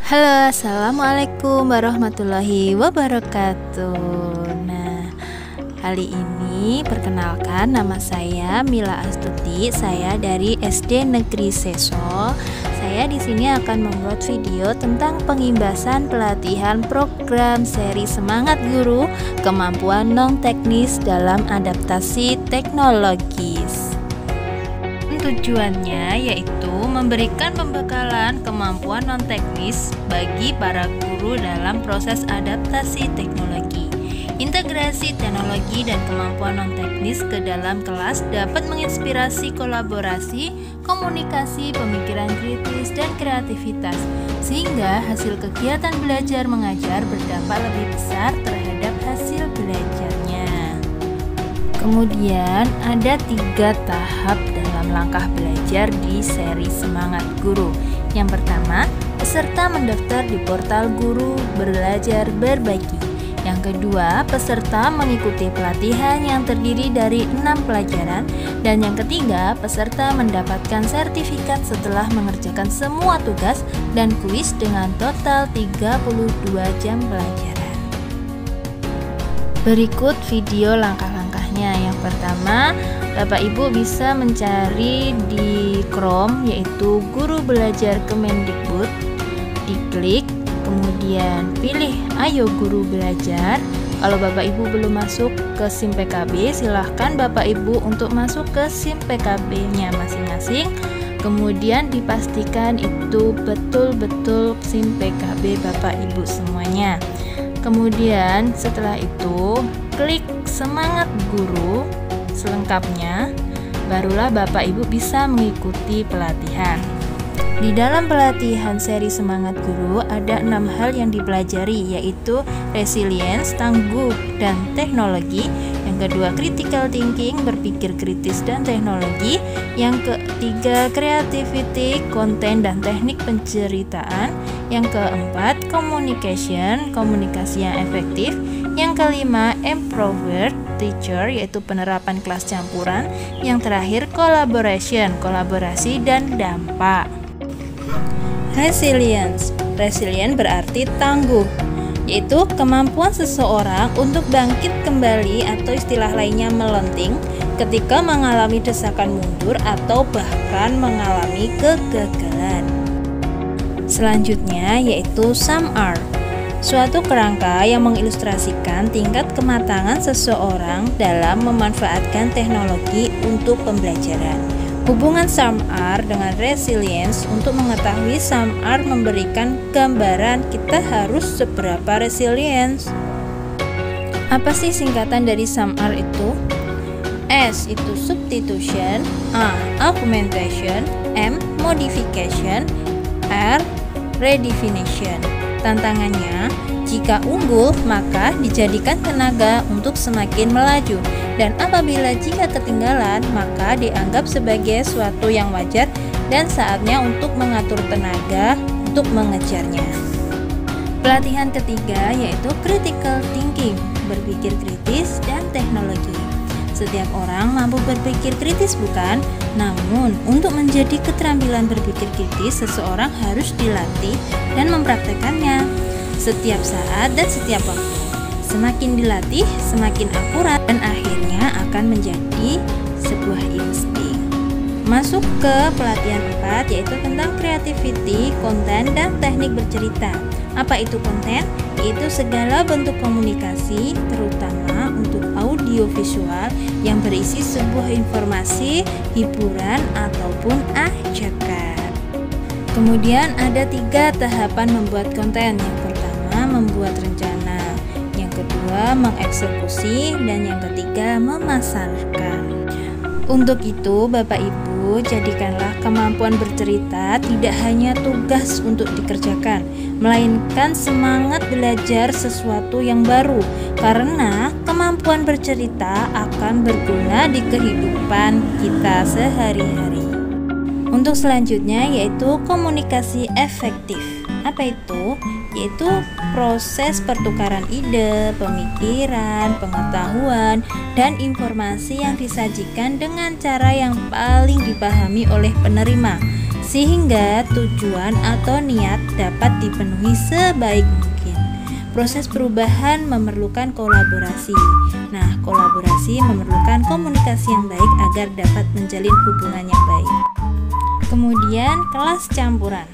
Halo, assalamualaikum warahmatullahi wabarakatuh. Nah, kali ini perkenalkan, nama saya Mila Astuti. Saya dari SD Negeri Seso. Saya di sini akan membuat video tentang pengimbasan pelatihan program seri Semangat Guru Kemampuan Non Teknis dalam Adaptasi Teknologis. Tujuannya yaitu memberikan pembekalan kemampuan non-teknis bagi para guru dalam proses adaptasi teknologi. Integrasi teknologi dan kemampuan non-teknis ke dalam kelas dapat menginspirasi kolaborasi, komunikasi, pemikiran kritis, dan kreativitas, sehingga hasil kegiatan belajar mengajar berdampak lebih besar terhadap hasil belajarnya. Kemudian ada 3 tahap dalam langkah belajar di seri Semangat Guru. Yang pertama, peserta mendaftar di portal Guru Belajar Berbagi. Yang kedua, peserta mengikuti pelatihan yang terdiri dari 6 pelajaran. Dan yang ketiga, peserta mendapatkan sertifikat setelah mengerjakan semua tugas dan kuis dengan total 32 jam pelajaran. Berikut video langkah-langkahnya. Yang pertama, Bapak Ibu bisa mencari di Chrome, yaitu Guru Belajar Kemendikbud. Diklik, kemudian pilih Ayo Guru Belajar. Kalau Bapak Ibu belum masuk ke SIM PKB, silahkan Bapak Ibu untuk masuk ke SIM PKB-nya masing-masing. Kemudian dipastikan itu betul-betul SIM PKB Bapak Ibu semuanya. Kemudian setelah itu klik Semangat Guru selengkapnya, barulah Bapak Ibu bisa mengikuti pelatihan. Di dalam pelatihan seri Semangat Guru ada 6 hal yang dipelajari, yaitu resilience, tangguh dan teknologi. Yang kedua, critical thinking, berpikir kritis dan teknologi. Yang ketiga, creativity, konten dan teknik penceritaan. Yang keempat, communication, komunikasi yang efektif. Yang kelima, empowered teacher, yaitu penerapan kelas campuran. Yang terakhir, collaboration, kolaborasi dan dampak. Resilience berarti tangguh, yaitu kemampuan seseorang untuk bangkit kembali atau istilah lainnya melenting ketika mengalami desakan mundur atau bahkan mengalami kegagalan. Selanjutnya yaitu SAMR, suatu kerangka yang mengilustrasikan tingkat kematangan seseorang dalam memanfaatkan teknologi untuk pembelajaran. Hubungan SAMR dengan resilience, untuk mengetahui SAMR memberikan gambaran kita harus seberapa resilience. Apa sih singkatan dari SAMR itu? S itu substitution, A augmentation, M modification, R redefinition. Tantangannya, jika unggul maka dijadikan tenaga untuk semakin melaju, dan apabila jika ketinggalan maka dianggap sebagai suatu yang wajar dan saatnya untuk mengatur tenaga untuk mengejarnya. Pelatihan ketiga yaitu critical thinking, berpikir kritis dan teknologi. Setiap orang mampu berpikir kritis, bukan? Namun, untuk menjadi keterampilan berpikir kritis, seseorang harus dilatih dan mempraktekannya setiap saat dan setiap waktu. Semakin dilatih, semakin akurat dan akhirnya akan menjadi sebuah insting. Masuk ke pelatihan 4 yaitu tentang creativity, konten dan teknik bercerita. Apa itu konten? Yaitu segala bentuk komunikasi, terutama untuk audio visual yang berisi sebuah informasi, hiburan ataupun ajakan. Kemudian ada 3 tahapan membuat konten. Yang pertama, membuat rencana. Yang kedua, mengeksekusi, dan yang ketiga, memasarkan. Untuk itu, Bapak Ibu, jadikanlah kemampuan bercerita tidak hanya tugas untuk dikerjakan, melainkan semangat belajar sesuatu yang baru, karena kemampuan bercerita akan berguna di kehidupan kita sehari-hari. Untuk selanjutnya yaitu komunikasi efektif. Apa itu? Yaitu proses pertukaran ide, pemikiran, pengetahuan, dan informasi yang disajikan dengan cara yang paling dipahami oleh penerima, sehingga tujuan atau niat dapat dipenuhi sebaik mungkin. Proses perubahan memerlukan kolaborasi. Nah, kolaborasi memerlukan komunikasi yang baik agar dapat menjalin hubungan yang baik. Kemudian, kelas campuran.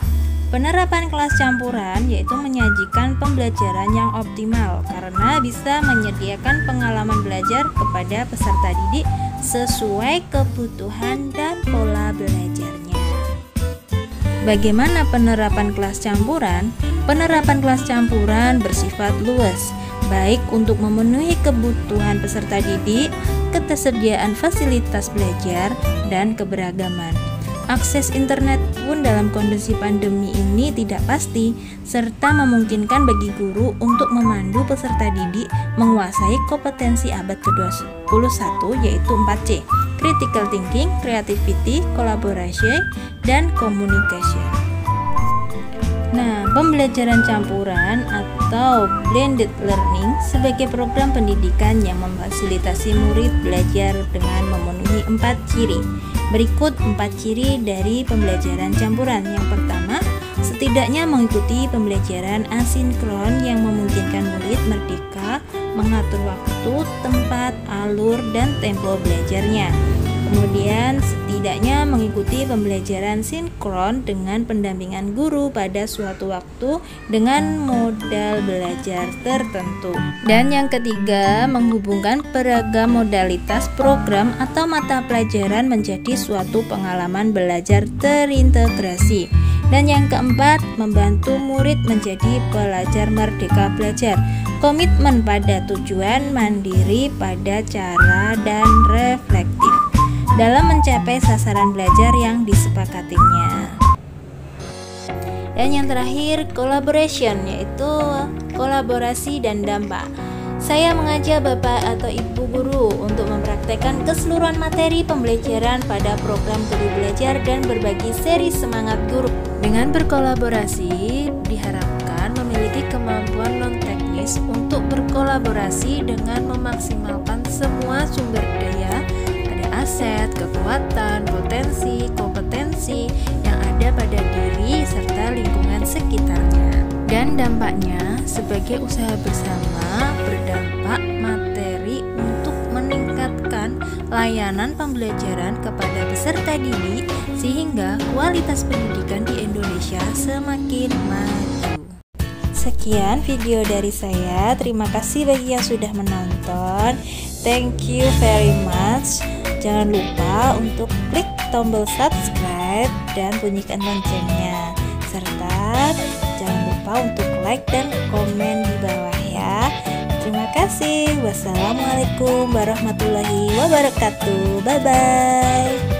Penerapan kelas campuran yaitu menyajikan pembelajaran yang optimal karena bisa menyediakan pengalaman belajar kepada peserta didik sesuai kebutuhan dan pola belajarnya. Bagaimana penerapan kelas campuran? Penerapan kelas campuran bersifat luas, baik untuk memenuhi kebutuhan peserta didik, ketersediaan fasilitas belajar, dan keberagaman. Akses internet pun dalam kondisi pandemi ini tidak pasti, serta memungkinkan bagi guru untuk memandu peserta didik menguasai kompetensi abad ke-21 yaitu 4C, Critical Thinking, Creativity, Collaboration, dan Communication. Nah, pembelajaran campuran atau blended learning sebagai program pendidikan yang memfasilitasi murid belajar dengan memenuhi 4 ciri. Berikut 4 ciri dari pembelajaran campuran. Yang pertama, setidaknya mengikuti pembelajaran asinkron yang memungkinkan murid merdeka mengatur waktu, tempat, alur, dan tempo belajarnya. Kemudian, setidaknya mengikuti pembelajaran sinkron dengan pendampingan guru pada suatu waktu dengan modal belajar tertentu. Dan yang ketiga, menghubungkan beragam modalitas program atau mata pelajaran menjadi suatu pengalaman belajar terintegrasi. Dan yang keempat, membantu murid menjadi pelajar merdeka belajar. Komitmen pada tujuan, mandiri pada cara, dan reflektif dalam mencapai sasaran belajar yang disepakatinya. Dan yang terakhir, collaboration, yaitu kolaborasi dan dampak. Saya mengajak Bapak atau Ibu guru untuk mempraktekkan keseluruhan materi pembelajaran pada program Guru Belajar dan berbagi seri semangat guru. Dengan berkolaborasi, diharapkan memiliki kemampuan non-teknis untuk berkolaborasi dengan memaksimalkan semua sumber daya, aset, kekuatan, potensi, kompetensi yang ada pada diri serta lingkungan sekitarnya. Dan dampaknya sebagai usaha bersama berdampak materi untuk meningkatkan layanan pembelajaran kepada peserta didik sehingga kualitas pendidikan di Indonesia semakin maju. Sekian video dari saya. Terima kasih bagi yang sudah menonton. Thank you very much. Jangan lupa untuk klik tombol subscribe dan bunyikan loncengnya. Serta jangan lupa untuk like dan komen di bawah ya. Terima kasih. Wassalamualaikum warahmatullahi wabarakatuh. Bye-bye.